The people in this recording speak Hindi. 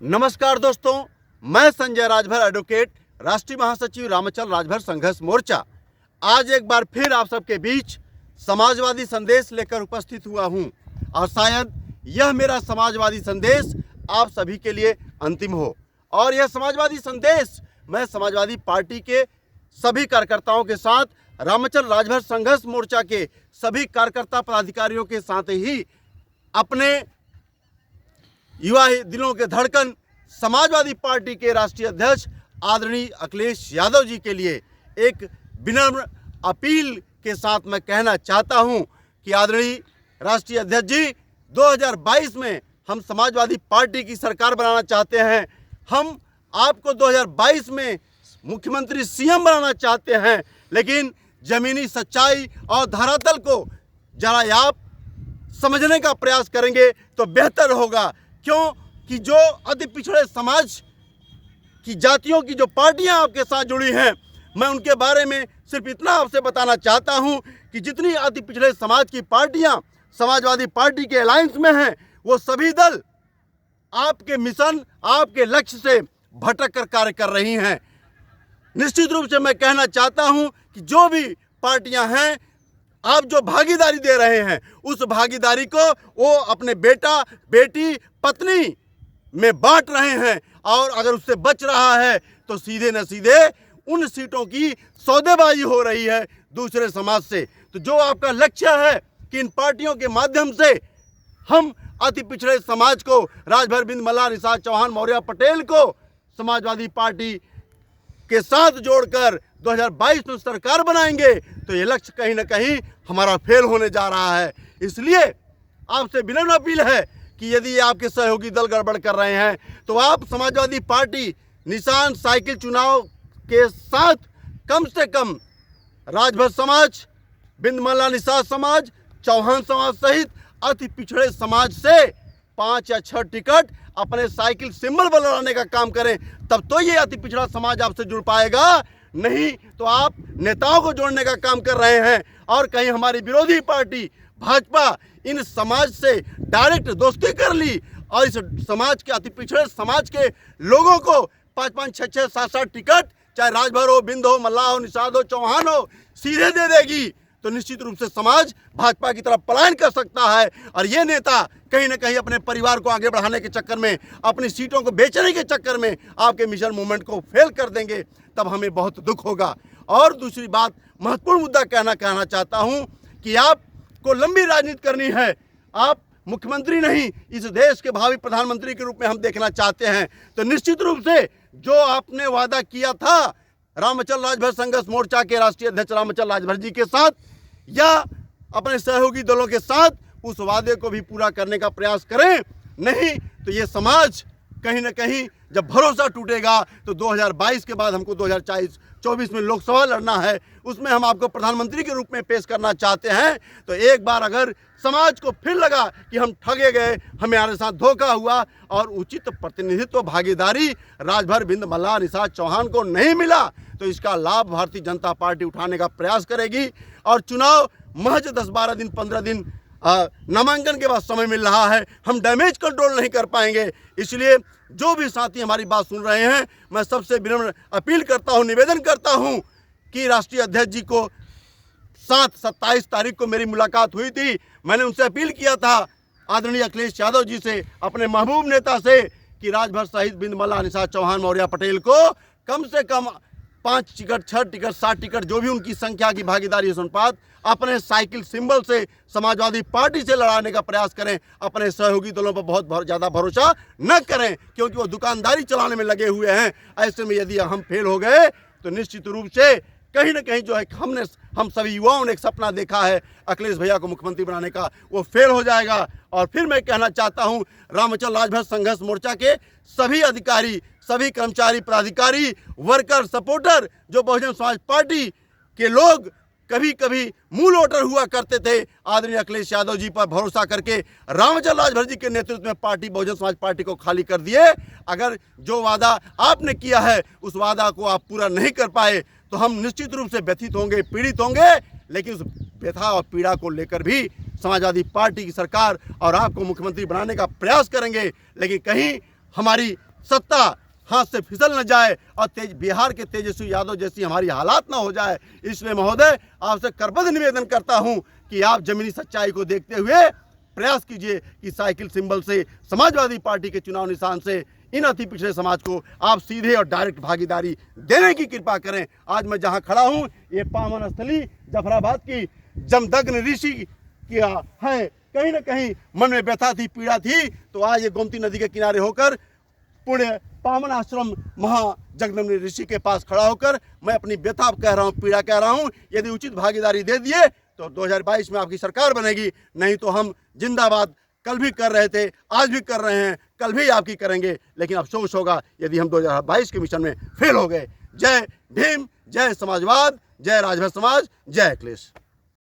नमस्कार दोस्तों, मैं संजय राजभर एडवोकेट, राष्ट्रीय महासचिव रामचल राजभर संघर्ष मोर्चा आज एक बार फिर आप सबके बीच समाजवादी संदेश लेकर उपस्थित हुआ हूं और शायद यह मेरा समाजवादी संदेश आप सभी के लिए अंतिम हो। और यह समाजवादी संदेश मैं समाजवादी पार्टी के सभी कार्यकर्ताओं के साथ, रामचल राजभर संघर्ष मोर्चा के सभी कार्यकर्ता पदाधिकारियों के साथ ही अपने युवा दिलों के धड़कन समाजवादी पार्टी के राष्ट्रीय अध्यक्ष आदरणीय अखिलेश यादव जी के लिए एक विनम्र अपील के साथ मैं कहना चाहता हूं कि आदरणीय राष्ट्रीय अध्यक्ष जी, 2022 में हम समाजवादी पार्टी की सरकार बनाना चाहते हैं। हम आपको 2022 में मुख्यमंत्री सीएम बनाना चाहते हैं, लेकिन जमीनी सच्चाई और धरातल को जरा आप समझने का प्रयास करेंगे तो बेहतर होगा। क्यों कि जो अति पिछड़े समाज की जातियों की जो पार्टियां आपके साथ जुड़ी हैं, मैं उनके बारे में सिर्फ इतना आपसे बताना चाहता हूं कि जितनी अति पिछड़े समाज की पार्टियां समाजवादी पार्टी के अलायंस में हैं, वो सभी दल आपके मिशन, आपके लक्ष्य से भटक कर कार्य कर रही हैं। निश्चित रूप से मैं कहना चाहता हूं कि जो भी पार्टियां हैं, आप जो भागीदारी दे रहे हैं, उस भागीदारी को वो अपने बेटा, बेटी, पत्नी में बांट रहे हैं और अगर उससे बच रहा है तो सीधे न सीधे उन सीटों की सौदेबाजी हो रही है दूसरे समाज से। तो जो आपका लक्ष्य है कि इन पार्टियों के माध्यम से हम अति पिछड़े समाज को, राजभर, बिंद, मल्लाह, निषाद, चौहान, मौर्य, पटेल को समाजवादी पार्टी के साथ जोड़कर 2022 में सरकार बनाएंगे, तो ये लक्ष्य कहीं ना कहीं हमारा फेल होने जा रहा है। इसलिए आपसे विनम्र अपील है कि यदि आपके सहयोगी दल गड़बड़ कर रहे हैं तो आप समाजवादी पार्टी निशान साइकिल चुनाव के साथ कम से कम राजभर समाज, बिंद, मल्लाह, निषाद समाज, चौहान समाज सहित अति पिछड़े समाज से 5 या 6 टिकट अपने साइकिल सिंबल बनाने का काम करें, तब तो ये अति पिछड़ा समाज आपसे जुड़ पाएगा। नहीं तो आप नेताओं को जोड़ने का काम कर रहे हैं और कहीं हमारी विरोधी पार्टी भाजपा इन समाज से डायरेक्ट दोस्ती कर ली और इस समाज के, अति पिछड़े समाज के लोगों को 5-5, 6-6, 7-7 टिकट, चाहे राजभर हो, बिंद हो, मल्लाह हो, निषाद हो, चौहान हो, सीधे दे देगी, तो निश्चित रूप से समाज भाजपा की तरफ पलायन कर सकता है। और ये नेता कहीं ना कहीं अपने परिवार को आगे बढ़ाने के चक्कर में, अपनी सीटों को बेचने के चक्कर में आपके मिशन मूवमेंट को फेल कर देंगे, तब हमें बहुत दुख होगा। और दूसरी बात, महत्वपूर्ण मुद्दा कहना चाहता हूं कि आपको लंबी राजनीति करनी है। आप मुख्यमंत्री नहीं, इस देश के भावी प्रधानमंत्री के रूप में हम देखना चाहते हैं। तो निश्चित रूप से जो आपने वादा किया था रामचल राजभर संघर्ष मोर्चा के राष्ट्रीय अध्यक्ष रामचल राजभर जी के साथ या अपने सहयोगी दलों के साथ, उस वादे को भी पूरा करने का प्रयास करें। नहीं तो ये समाज कहीं ना कहीं जब भरोसा टूटेगा तो 2022 के बाद हमको 2024 में लोकसभा लड़ना है, उसमें हम आपको प्रधानमंत्री के रूप में पेश करना चाहते हैं। तो एक बार अगर समाज को फिर लगा कि हम ठगे गए, हमारे साथ धोखा हुआ और उचित प्रतिनिधित्व, भागीदारी राजभर, बिंद, मल्लाह, निषाद, चौहान को नहीं मिला, तो इसका लाभ भारतीय जनता पार्टी उठाने का प्रयास करेगी। और चुनाव महज 10-12 दिन, 15 दिन नामांकन के बाद समय मिल रहा है, हम डैमेज कंट्रोल नहीं कर पाएंगे। इसलिए जो भी साथी हमारी बात सुन रहे हैं, मैं सबसे विनम्र अपील करता हूं, निवेदन करता हूं कि राष्ट्रीय अध्यक्ष जी को 27 तारीख को मेरी मुलाकात हुई थी। मैंने उनसे अपील किया था, आदरणीय अखिलेश यादव जी से, अपने महबूब नेता से, कि राजभर सहित बिंद, मल्लाह, निषाद, चौहान, मौर्य, पटेल को कम से कम 5 टिकट, 6 टिकट, 7 टिकट, जो भी उनकी संख्या की भागीदारी अनुपात, अपने साइकिल सिंबल से समाजवादी पार्टी से लड़ाने का प्रयास करें। अपने सहयोगी दलों पर बहुत ज़्यादा भरोसा न करें, क्योंकि वो दुकानदारी चलाने में लगे हुए हैं। ऐसे में यदि हम फेल हो गए तो निश्चित रूप से कहीं ना कहीं जो है हम सभी युवाओं ने एक सपना देखा है अखिलेश भैया को मुख्यमंत्री बनाने का, वो फेल हो जाएगा। और फिर मैं कहना चाहता हूँ, रामचल राजभर संघर्ष मोर्चा के सभी अधिकारी, सभी कर्मचारी, पदाधिकारी, वर्कर, सपोर्टर, जो बहुजन समाज पार्टी के लोग कभी कभी मूल वोटर हुआ करते थे, आदरणीय अखिलेश यादव जी पर भरोसा करके रामचल राजभर जी के नेतृत्व में पार्टी, बहुजन समाज पार्टी को खाली कर दिए। अगर जो वादा आपने किया है उस वादा को आप पूरा नहीं कर पाए तो हम निश्चित रूप से व्यथित होंगे, पीड़ित होंगे, लेकिन उस व्यथा और पीड़ा को लेकर भी समाजवादी पार्टी की सरकार और आपको मुख्यमंत्री बनाने का प्रयास करेंगे। लेकिन कहीं हमारी सत्ता हाथ से फिसल न जाए और बिहार के तेजस्वी यादव जैसी हमारी हालात ना हो जाए। इसलिए महोदय आपसे करबद्ध निवेदन करता हूं कि आप जमीनी सच्चाई को देखते हुए प्रयास कीजिए कि साइकिल सिंबल से समाजवादी पार्टी के चुनाव निशान से इन अति पिछड़े समाज को आप सीधे और डायरेक्ट भागीदारी देने की कृपा करें। आज मैं जहां खड़ा हूं ये पावन स्थली जफराबाद की जमदग्नि ऋषि किया है। कहीं ना कहीं मन में व्यथा थी, पीड़ा थी, तो आज ये गोमती नदी के किनारे होकर पुण्य पावन आश्रम महाजगदम्ब ऋषि के पास खड़ा होकर मैं अपनी व्यथा कह रहा हूँ, पीड़ा कह रहा हूँ। यदि उचित भागीदारी दे दिए तो 2022 में आपकी सरकार बनेगी, नहीं तो हम जिंदाबाद कल भी कर रहे थे, आज भी कर रहे हैं, कल भी आपकी करेंगे। लेकिन अफसोस होगा यदि हम 2022 के मिशन में फेल हो गए। जय भीम, जय समाजवाद, जय राजभर समाज, जय अखिलेश।